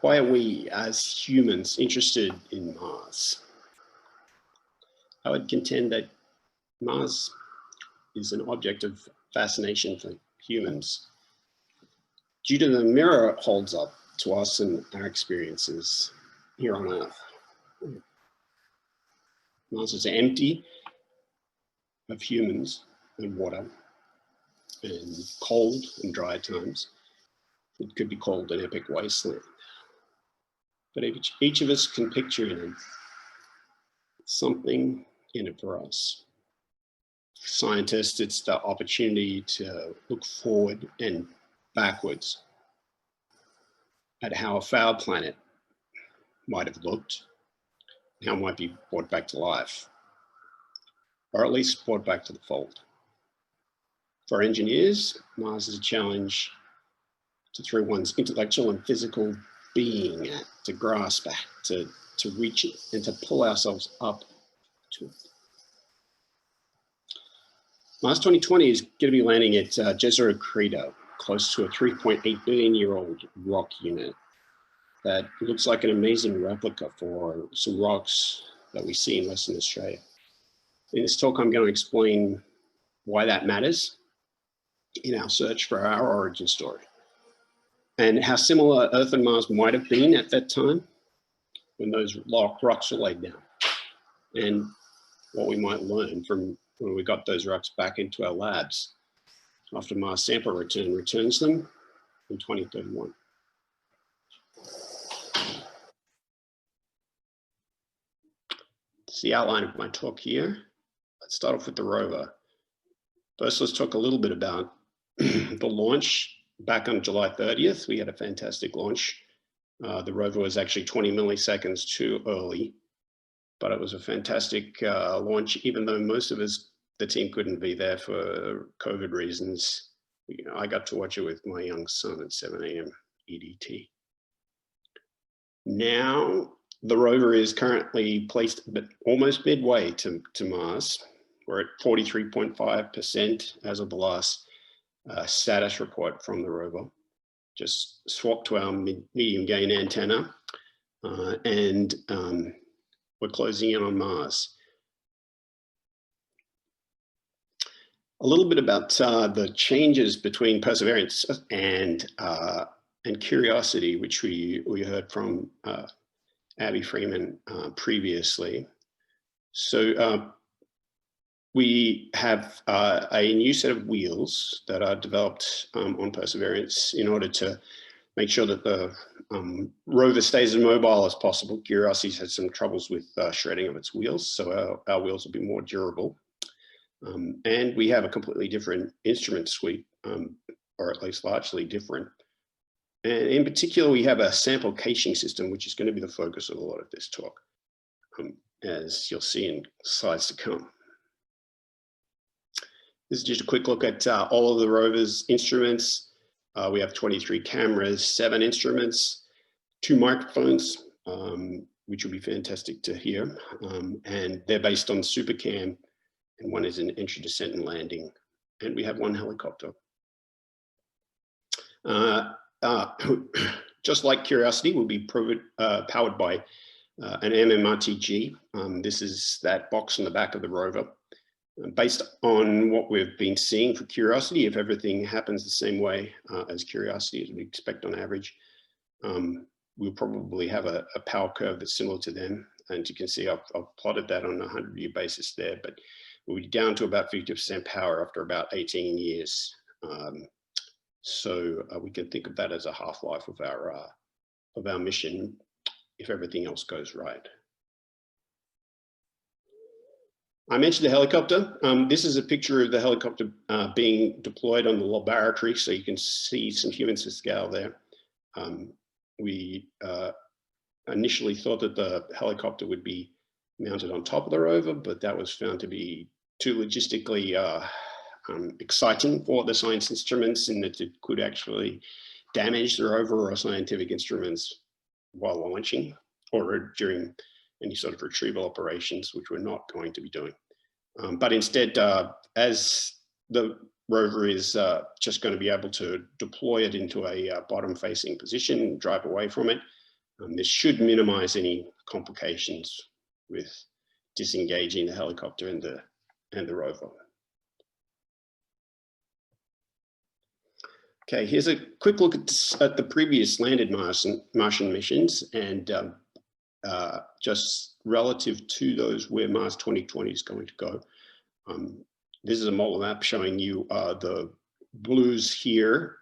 Why are we as humans interested in Mars? I would contend that Mars is an object of fascination for humans due to the mirror it holds up to us and our experiences here on Earth. Mars is empty of humans and water and cold and dry at times. It could be called an epic wasteland. But each of us can picture in it something in it for us. For scientists, it's the opportunity to look forward and backwards at how a failed planet might have looked, how it might be brought back to life, or at least brought back to the fold. For engineers, Mars is a challenge to throw one's intellectual and physical being at, to grasp at, to reach it, and to pull ourselves up to it. Mars 2020 is going to be landing at Jezero Crater, close to a 3.8 billion year old rock unit that looks like an amazing replica for some rocks that we see in Western Australia. In this talk, I'm going to explain why that matters in our search for our origin story, and how similar Earth and Mars might have been at that time when those rocks were laid down, and what we might learn from when we got those rocks back into our labs after Mars sample returns them in 2031. It's the outline of my talk here. Let's start off with the rover. First, let's talk a little bit about the launch. Back on July 30th, we had a fantastic launch. The rover was actually 20 milliseconds too early, but it was a fantastic launch, even though most of us, the team, couldn't be there for COVID reasons. I got to watch it with my young son at 7 a.m. EDT. Now, the rover is currently placed almost midway to Mars. We're at 43.5% as of the last status report from the rover. Just swapped to our medium gain antenna, and we're closing in on Mars. A little bit about the changes between Perseverance and Curiosity, which we heard from Abby Freeman previously. So we have a new set of wheels that are developed on Perseverance in order to make sure that the rover stays as mobile as possible. Curiosity's had some troubles with shredding of its wheels, so our wheels will be more durable. And we have a completely different instrument suite, or at least largely different. And in particular, we have a sample caching system, which is going to be the focus of a lot of this talk, as you'll see in slides to come. This is just a quick look at all of the rover's instruments. We have 23 cameras, 7 instruments, 2 microphones, which will be fantastic to hear. And they're based on SuperCam, and one is an entry, descent, and landing. And we have 1 helicopter. Just like Curiosity, will be powered by an MMRTG. This is that box on the back of the rover. Based on what we've been seeing for Curiosity, if everything happens the same way as Curiosity, as we expect on average, we'll probably have a power curve that's similar to them. And you can see I've plotted that on a 100-year basis there, but we'll be down to about 50% power after about 18 years. So we can think of that as a half-life of our mission if everything else goes right. I mentioned the helicopter. This is a picture of the helicopter being deployed on the laboratory, so you can see some humans to scale there. We initially thought that the helicopter would be mounted on top of the rover, but that was found to be too logistically exciting for the science instruments, in that it could actually damage the rover or scientific instruments while launching or during any sort of retrieval operations, which we're not going to be doing. But instead, as the rover is just going to be able to deploy it into a bottom-facing position and drive away from it, This should minimize any complications with disengaging the helicopter and the rover. Okay, here's a quick look at the previous landed Martian missions, and just relative to those where Mars 2020 is going to go. This is a model map showing you the blues here,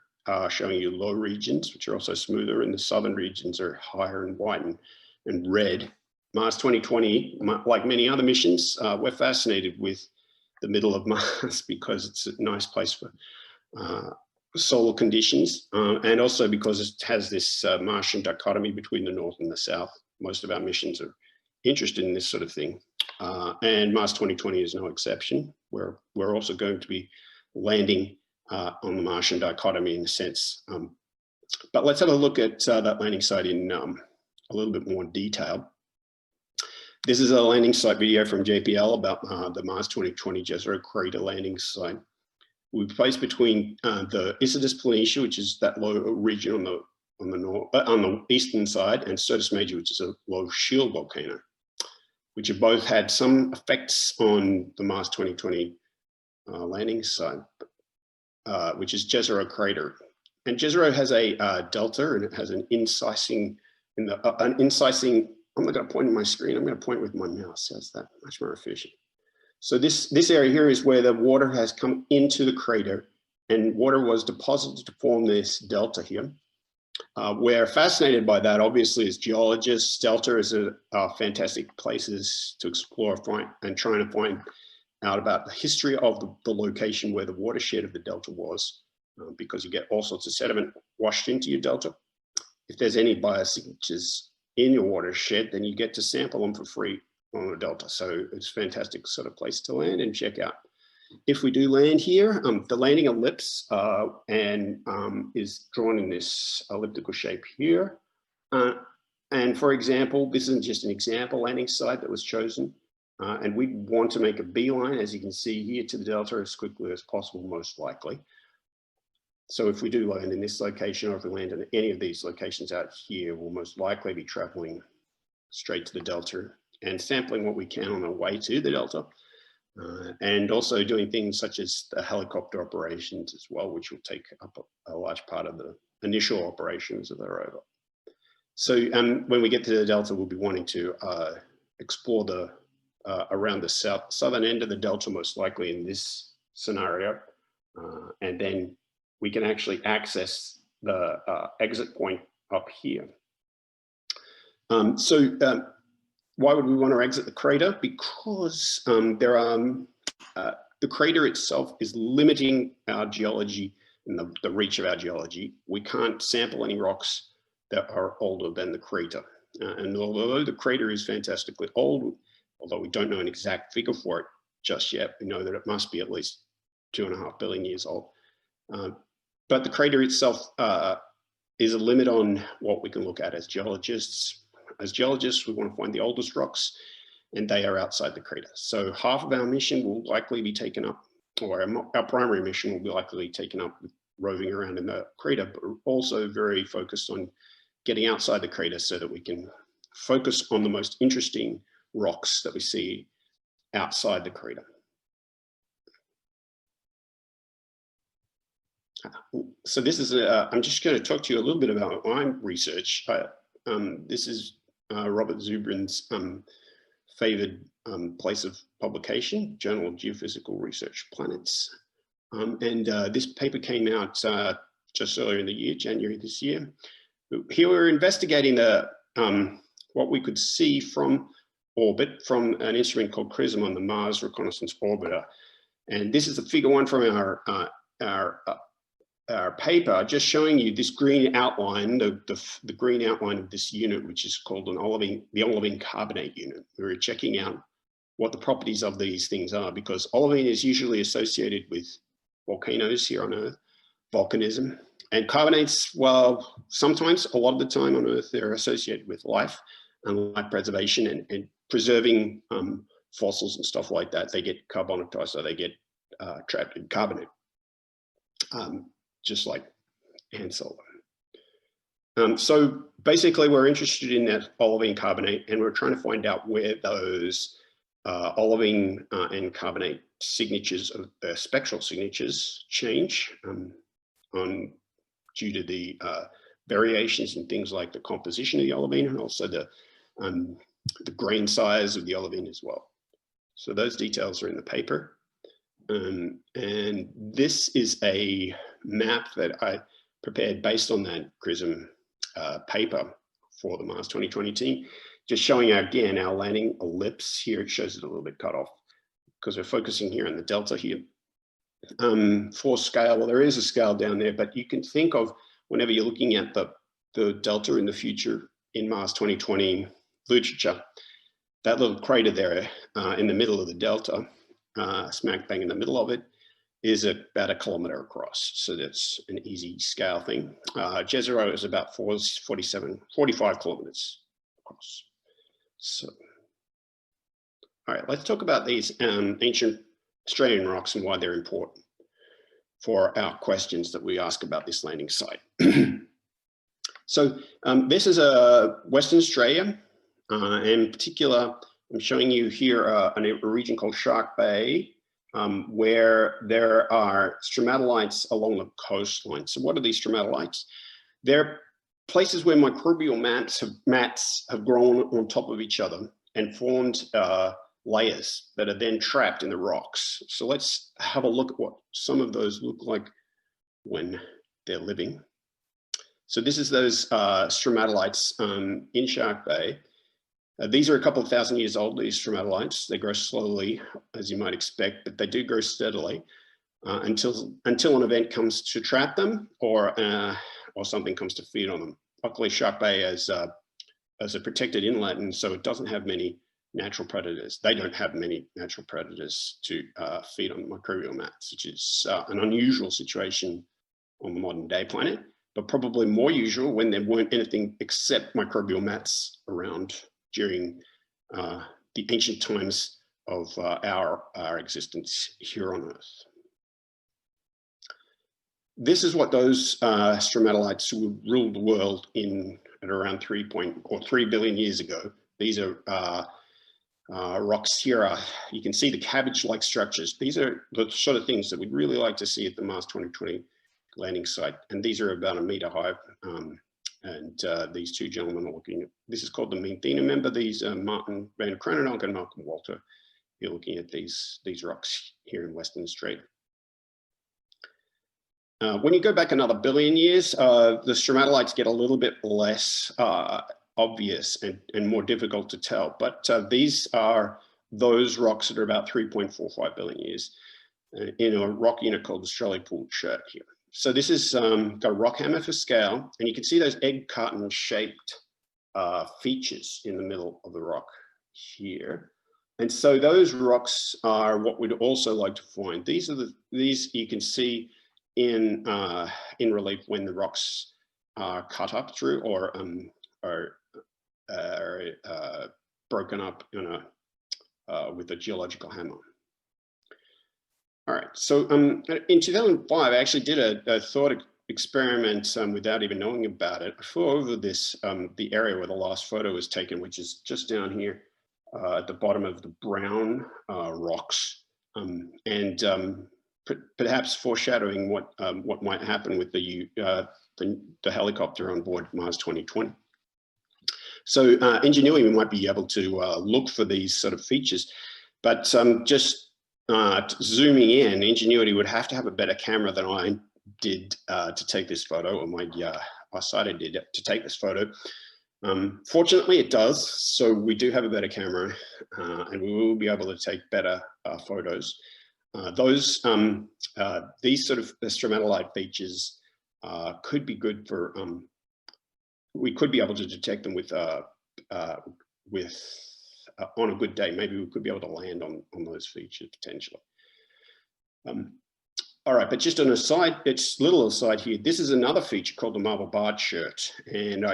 showing you low regions, which are also smoother, and the southern regions are higher and white and red. Mars 2020, like many other missions, we're fascinated with the middle of Mars because it's a nice place for solar conditions, and also because it has this Martian dichotomy between the north and the south. Most of our missions are interested in this sort of thing, and Mars 2020 is no exception. We're also going to be landing on the Martian dichotomy in a sense. But let's have a look at that landing site in a little bit more detail. This is a landing site video from JPL about the Mars 2020 Jezero crater landing site. We placed between the Isidis Planitia, which is that low region on the eastern side, and Syrtis Major, which is a low shield volcano, which have both had some effects on the Mars 2020 landing site, which is Jezero crater. And Jezero has a delta, and it has an incising I'm not going to point in my screen. I'm going to point with my mouse. That's that much more efficient. So this area here is where the water has come into the crater, and water was deposited to form this delta here. We're fascinated by that, obviously, as geologists. Delta is a fantastic places to explore and trying to find out about the history of the location where the watershed of the delta was, because you get all sorts of sediment washed into your delta. If there's any biosignatures in your watershed, then you get to sample them for free on the delta. So it's a fantastic sort of place to land and check out. If we do land here, the landing ellipse is drawn in this elliptical shape here. And for example, this isn't just an example landing site that was chosen. And we want to make a beeline, as you can see here, to the delta as quickly as possible, most likely. So if we do land in this location, or if we land in any of these locations out here, we'll most likely be traveling straight to the delta and sampling what we can on our way to the delta, and also doing things such as the helicopter operations as well, which will take up a large part of the initial operations of the rover. So when we get to the delta, we'll be wanting to explore the around the southern end of the delta, most likely in this scenario, and then we can actually access the exit point up here. Why would we want to exit the crater? Because the crater itself is limiting our geology and the reach of our geology. We can't sample any rocks that are older than the crater. And although the crater is fantastically old, although we don't know an exact figure for it just yet, we know that it must be at least 2.5 billion years old. But the crater itself is a limit on what we can look at as geologists. As geologists, we want to find the oldest rocks, and they are outside the crater. So half of our mission will likely be taken up, or our primary mission will be likely taken up with roving around in the crater, but we're also very focused on getting outside the crater so that we can focus on the most interesting rocks that we see outside the crater. So this is, I'm just going to talk to you a little bit about my research. This is Robert Zubrin's favored place of publication, Journal of Geophysical Research Planets. This paper came out just earlier in the year, January this year. Here we're investigating what we could see from orbit from an instrument called CRISM on the Mars Reconnaissance Orbiter. And this is the figure 1 from our paper, just showing you this green outline, the green outline of this unit, which is called the olivine carbonate unit. We're checking out what the properties of these things are, because olivine is usually associated with volcanoes here on Earth, volcanism, and carbonates, well, sometimes, a lot of the time on Earth, they're associated with life and life preservation and preserving fossils and stuff like that. They get carbonatized, so they get trapped in carbonate. Just like Ansel. So basically, we're interested in that olivine carbonate, and we're trying to find out where those olivine and carbonate signatures, of spectral signatures, change due to the variations in things like the composition of the olivine and also the grain size of the olivine as well. So those details are in the paper. And this is a map that I prepared based on that CRISM paper for the Mars 2020 team, just showing again our landing ellipse here. It shows it a little bit cut off because we're focusing here on the delta here. For scale, well, there is a scale down there, but you can think of whenever you're looking at the delta in the future in Mars 2020 literature, that little crater there in the middle of the delta, smack bang in the middle of it, is about 1 kilometer across. So that's an easy scale thing. Jezero is about 45 kilometers across. So, all right, let's talk about these ancient Australian rocks and why they're important for our questions that we ask about this landing site. So this is Western Australia. In particular, I'm showing you here a region called Shark Bay, where there are stromatolites along the coastline. So what are these stromatolites? They're places where microbial mats have grown on top of each other and formed layers that are then trapped in the rocks. So let's have a look at what some of those look like when they're living. So this is those stromatolites in Shark Bay. These are a couple of thousand years old, these stromatolites. They grow slowly, as you might expect, but they do grow steadily until an event comes to trap them or something comes to feed on them. Luckily, Shark Bay is a protected inlet, and so it doesn't have many natural predators. They don't have many natural predators to feed on microbial mats, which is an unusual situation on the modern day planet, but probably more usual when there weren't anything except microbial mats around during the ancient times of our existence here on Earth. This is what those stromatolites ruled the world at around 3 billion years ago. These are rocks here. You can see the cabbage-like structures. These are the sort of things that we'd really like to see at the Mars 2020 landing site. And these are about 1 meter high. These two gentlemen are looking at, this is called the Meanthena. Remember these Martin van Kranendonk and Malcolm Walter. You're looking at these rocks here in Western Australia. When you go back another 1 billion years, the stromatolites get a little bit less obvious and more difficult to tell. But these are those rocks that are about 3.45 billion years in a rock unit called the Strelley-Pool chert here. So this is got a rock hammer for scale, and you can see those egg carton shaped features in the middle of the rock here. And so those rocks are what we'd also like to find. These you can see in relief when the rocks are cut up through or broken up with a geological hammer. All right, so in 2005, I actually did a thought experiment without even knowing about it. I flew over the area where the last photo was taken, which is just down here at the bottom of the brown rocks, perhaps foreshadowing what might happen with the helicopter on board Mars 2020. So Ingenuity might be able to look for these sort of features, but just zooming in, Ingenuity would have to have a better camera than I did to take this photo, or my sighter did to take this photo. Fortunately, it does. So we do have a better camera, and we will be able to take better photos. These sort of stromatolite features could be good for. We could be able to detect them with on a good day. Maybe we could be able to land on those features potentially. All right, but just an aside, it's little aside here. This is another feature called the Marble Bar Chert, and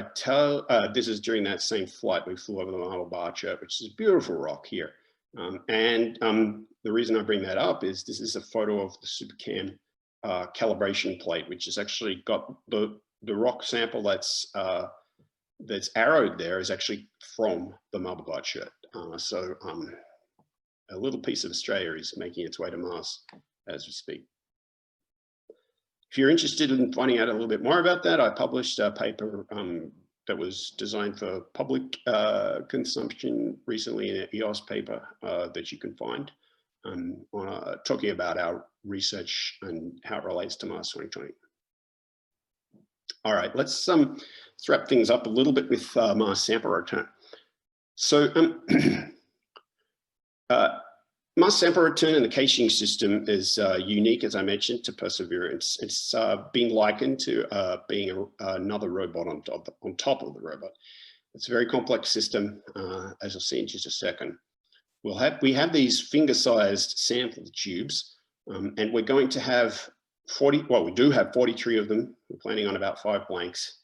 this is during that same flight we flew over the Marble Bar Chert, which is a beautiful rock here. The reason I bring that up is this is a photo of the SuperCam calibration plate, which has actually got the rock sample that's arrowed there is actually from the marble guard shirt. So a little piece of Australia is making its way to Mars as we speak. If you're interested in finding out a little bit more about that, I published a paper that was designed for public consumption recently in an EOS paper that you can find talking about our research and how it relates to Mars 2020. All right, let's wrap things up a little bit with Mars sample return. So Mars sample return in the caching system is unique, as I mentioned, to Perseverance. It's being likened to being another robot on top of the robot. It's a very complex system, as I'll see in just a second. We have these finger-sized sample tubes, and we're going to have 40, well, we do have 43 of them. We're planning on about 5 blanks,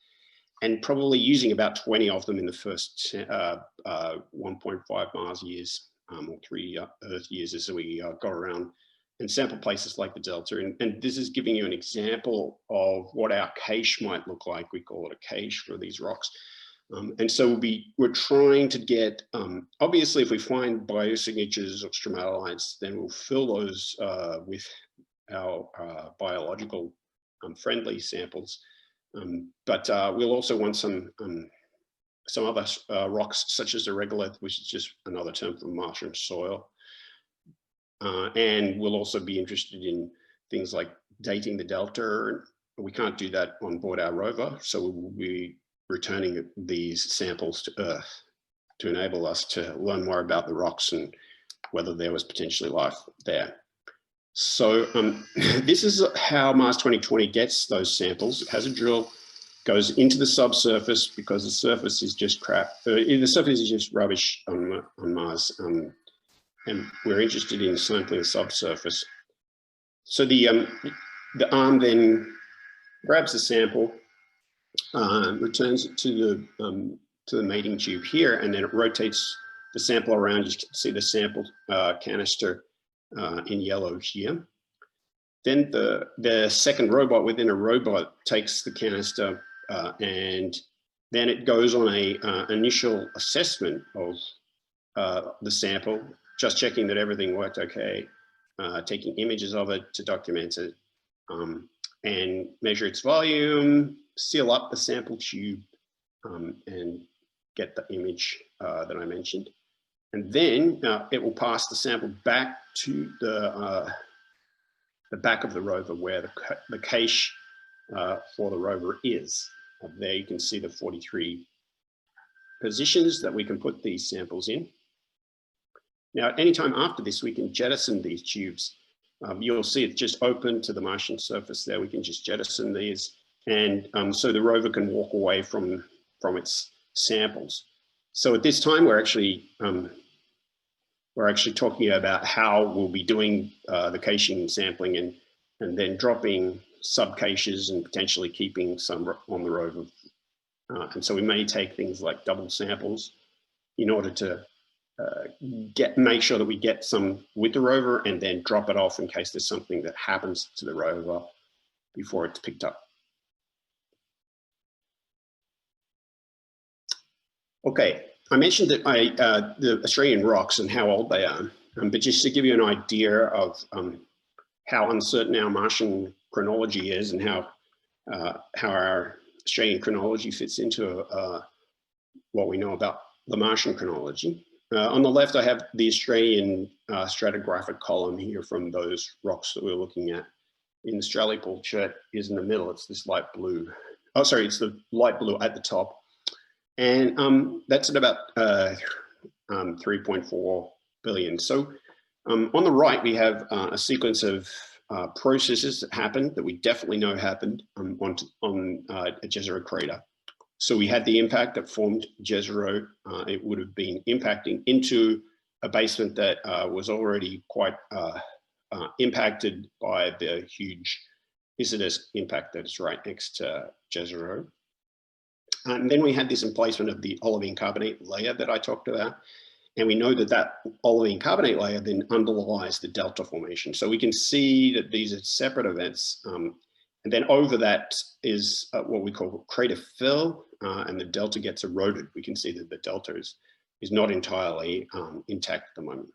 and probably using about 20 of them in the first 1.5 Mars years, or 3 Earth years as we go around and sample places like the Delta. And this is giving you an example of what our cache might look like. We call it a cache for these rocks. And so we're trying to get, obviously, if we find biosignatures or stromatolites, then we'll fill those with our biological friendly samples. But we'll also want some other rocks, such as the regolith, which is just another term for Martian soil. And we'll also be interested in things like dating the Delta. We can't do that on board our rover, so we'll be returning these samples to Earth to enable us to learn more about the rocks and whether there was potentially life there. So this is how Mars 2020 gets those samples. It has a drill, goes into the subsurface because the surface is just crap. The surface is just rubbish on Mars, and we're interested in sampling the subsurface. So the arm then grabs the sample, returns it to the mating tube here, and then it rotates the sample around. You can see the sample canister in yellow here. Then the second robot within a robot takes the canister and then it goes on a initial assessment of the sample, just checking that everything worked okay, taking images of it to document it, and measure its volume, seal up the sample tube, and get the image that I mentioned. And then it will pass the sample back to the back of the rover where the cache for the rover is. There you can see the 43 positions that we can put these samples in. Now, anytime after this, we can jettison these tubes. You'll see it's just open to the Martian surface there. We can just jettison these, and so the rover can walk away from its samples. So at this time, we're actually talking about how we'll be doing the caching and sampling, and then dropping sub-caches and potentially keeping some on the rover. And so we may take things like double samples in order to make sure that we get some with the rover and then drop it off in case there's something that happens to the rover before it's picked up. Okay, I mentioned that the Australian rocks and how old they are, but just to give you an idea of how uncertain our Martian chronology is and how our Australian chronology fits into what we know about the Martian chronology. On the left, I have the Australian stratigraphic column here from those rocks that we're looking at. In the Australia pool chart is in the middle. It's this light blue. Oh, sorry, it's the light blue at the top. And that's at about 3.4 billion. So on the right, we have a sequence of processes that happened that we definitely know happened on a Jezero crater. So we had the impact that formed Jezero. It would have been impacting into a basement that was already quite impacted by the huge Isidis impact that is right next to Jezero. And then we had this emplacement of the olivine carbonate layer that I talked about. And we know that that olivine carbonate layer then underlies the delta formation. So we can see that these are separate events. And then over that is what we call crater fill, and the delta gets eroded. We can see that the delta is not entirely intact at the moment.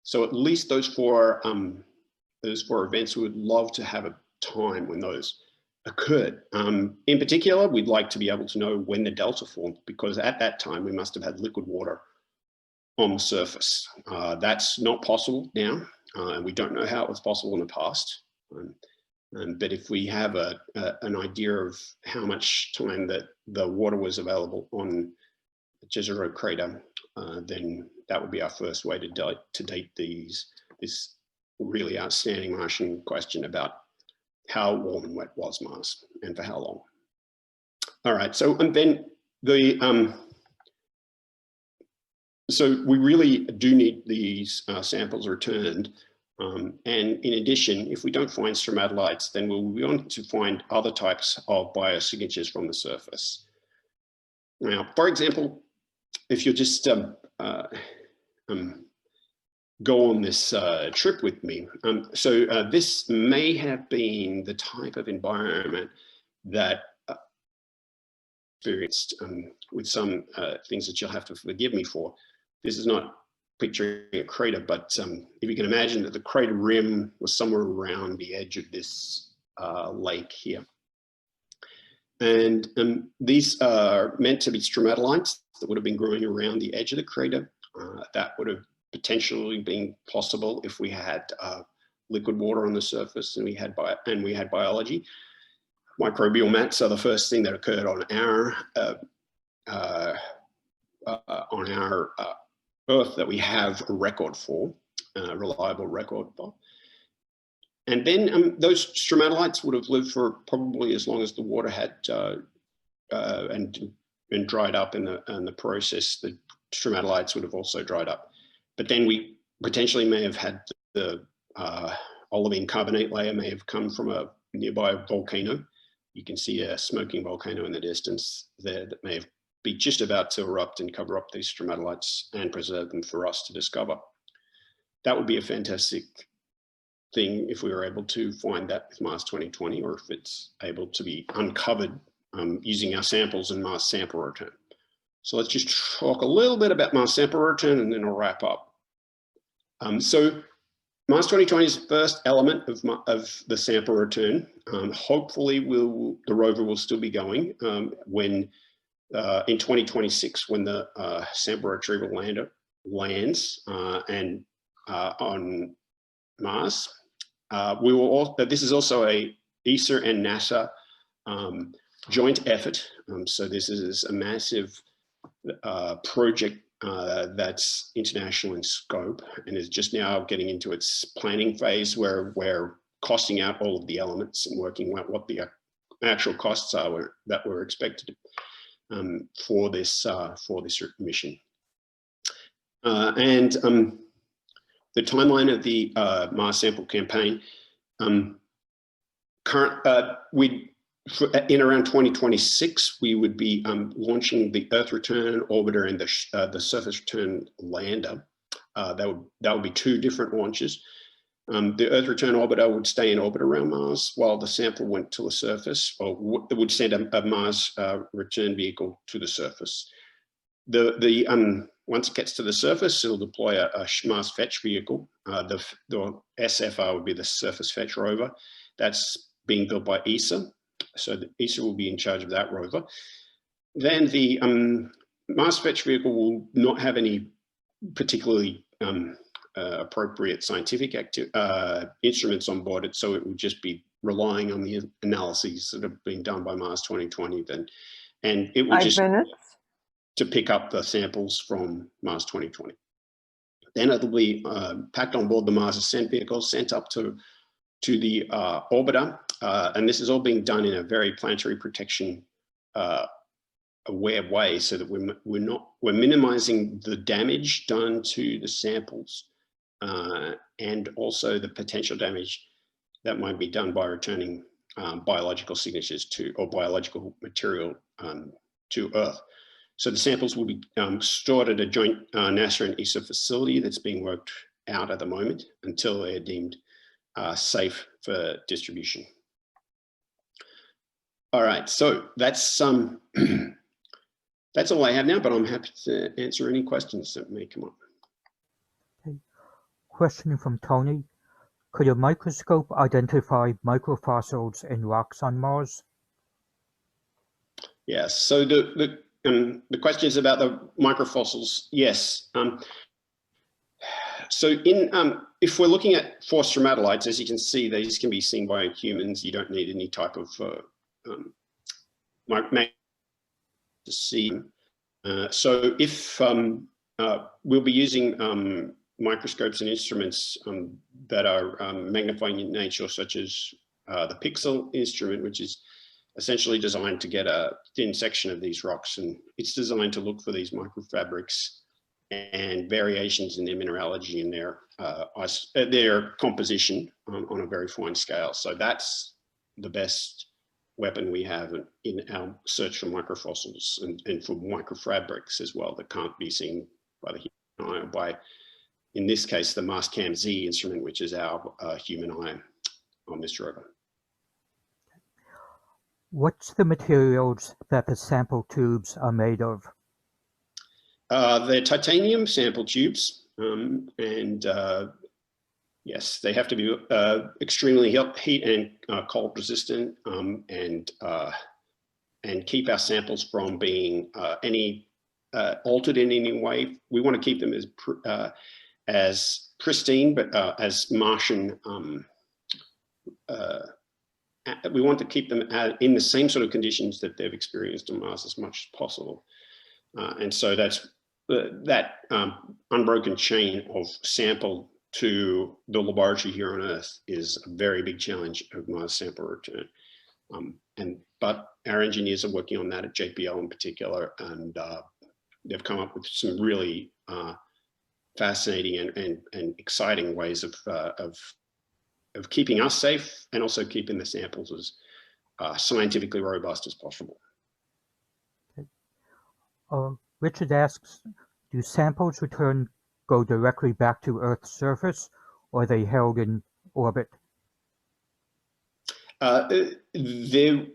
So at least those four events, we would love to have a time when those occurred. In particular, we'd like to be able to know when the delta formed, because at that time we must have had liquid water on the surface. That's not possible now, and we don't know how it was possible in the past. But if we have an idea of how much time that the water was available on Jezero crater, then that would be our first way to date this really outstanding Martian question about how warm and wet was Mars and for how long. All right, so and then so we really do need these samples returned. And in addition, if we don't find stromatolites, then we'll be on to find other types of biosignatures from the surface. Now, for example, if you just go on this trip with me, this may have been the type of environment that experienced with some things that you'll have to forgive me for. This is not picturing a crater, but if you can imagine that the crater rim was somewhere around the edge of this lake here. And these are meant to be stromatolites that would have been growing around the edge of the crater. That would have potentially been possible if we had liquid water on the surface and we had biology. Microbial mats are the first thing that occurred on our Earth that we have a record for, a reliable record for. And then those stromatolites would have lived for probably as long as the water had and dried up in the process. The stromatolites would have also dried up. But then we potentially may have had the olivine carbonate layer may have come from a nearby volcano. You can see a smoking volcano in the distance there that may have be just about to erupt and cover up these stromatolites and preserve them for us to discover. That would be a fantastic thing if we were able to find that with Mars 2020, or if it's able to be uncovered using our samples and Mars sample return. So let's just talk a little bit about Mars sample return and then I'll wrap up. So Mars 2020 is the first element of the sample return. Hopefully the rover will still be going when in 2026, when the sample retrieval lander lands on Mars. We will also, this is also a ESA and NASA joint effort. So this is a massive project that's international in scope and is just now getting into its planning phase, where we're costing out all of the elements and working out what the actual costs are that were expected for this mission. And the timeline of the Mars sample campaign, in around 2026, we would be launching the Earth Return Orbiter and the Surface Return Lander. That would be two different launches. The Earth Return Orbiter would stay in orbit around Mars while the sample went to the surface, or it would send a Mars return vehicle to the surface. Once it gets to the surface, it'll deploy a Mars fetch vehicle. The SFR would be the Surface Fetch Rover. That's being built by ESA. So the ESA will be in charge of that rover. Then the Mars fetch vehicle will not have any particularly appropriate scientific instruments on board it, so it will just be relying on the analyses that have been done by Mars 2020 then, and it will just to pick up the samples from Mars 2020. Then it'll be packed on board the Mars Ascent vehicle, sent up to the orbiter, and this is all being done in a very planetary protection aware way, so that we're minimizing the damage done to the samples and also the potential damage that might be done by returning biological signatures or biological material to Earth. So the samples will be stored at a joint NASA and ESA facility that's being worked out at the moment until they're deemed safe for distribution. All right, so that's that's all I have now, but I'm happy to answer any questions that may come up. Okay. Question from Tony. Could a microscope identify microfossils in rocks on Mars? Yes, so the question is about the microfossils. Yes. So if we're looking at forced stromatolites, as you can see, these can be seen by humans. You don't need any type of to see. So if we'll be using microscopes and instruments that are magnifying in nature, such as the pixel instrument, which is essentially designed to get a thin section of these rocks, and it's designed to look for these microfabrics and variations in their mineralogy and their composition on a very fine scale. So that's the best weapon we have in our search for microfossils and for microfabrics as well that can't be seen by the human eye, or by, in this case, the Mastcam Z instrument, which is our human eye on this rover. What's the materials that the sample tubes are made of? They're titanium sample tubes, and yes, they have to be extremely heat and cold resistant, and keep our samples from being altered in any way. We want to keep them as pristine, but as Martian. We want to keep them in the same sort of conditions that they've experienced on Mars as much as possible. And so that's that unbroken chain of sample to the laboratory here on Earth is a very big challenge of Mars sample return. But our engineers are working on that at JPL in particular, and they've come up with some really fascinating and exciting ways of keeping us safe and also keeping the samples as scientifically robust as possible. Okay. Richard asks, do samples returned go directly back to Earth's surface, or are they held in orbit? They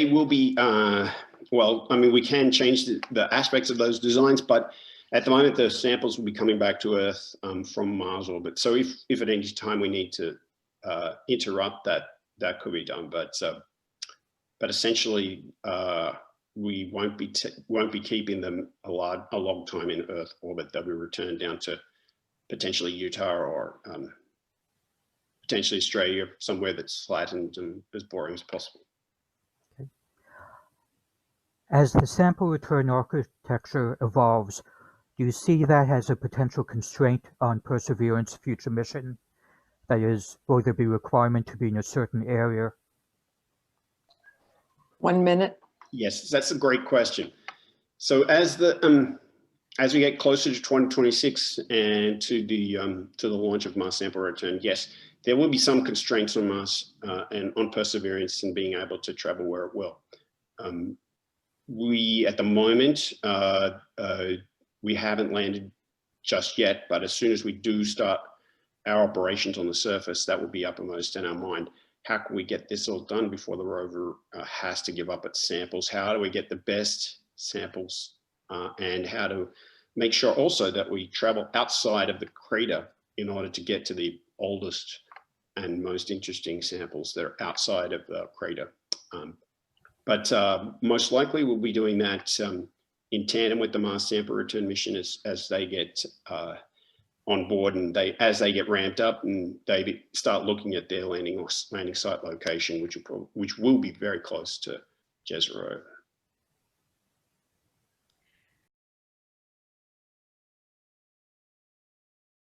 will be, well, I mean, we can change the aspects of those designs, but at the moment, the samples will be coming back to Earth from Mars orbit. So if at any time we need to interrupt that, that could be done. But essentially, we won't be keeping them a long time in Earth orbit. They'll be returned down to potentially Utah or potentially Australia, somewhere that's flattened and as boring as possible. Okay. As the sample return architecture evolves, do you see that as a potential constraint on Perseverance's future mission? That is, will there be requirement to be in a certain area? 1 minute. Yes, that's a great question. So as we get closer to 2026 and to the launch of Mars sample return, yes, there will be some constraints on Mars and on Perseverance and being able to travel where it will. We at the moment we haven't landed just yet, but as soon as we do start our operations on the surface, that will be uppermost in our mind. How can we get this all done before the rover has to give up its samples? How do we get the best samples and how to make sure also that we travel outside of the crater in order to get to the oldest and most interesting samples that are outside of the crater. But most likely we'll be doing that in tandem with the Mars sample return mission as they get on board and as they get ramped up and they start looking at their landing site location, which will be very close to Jezero.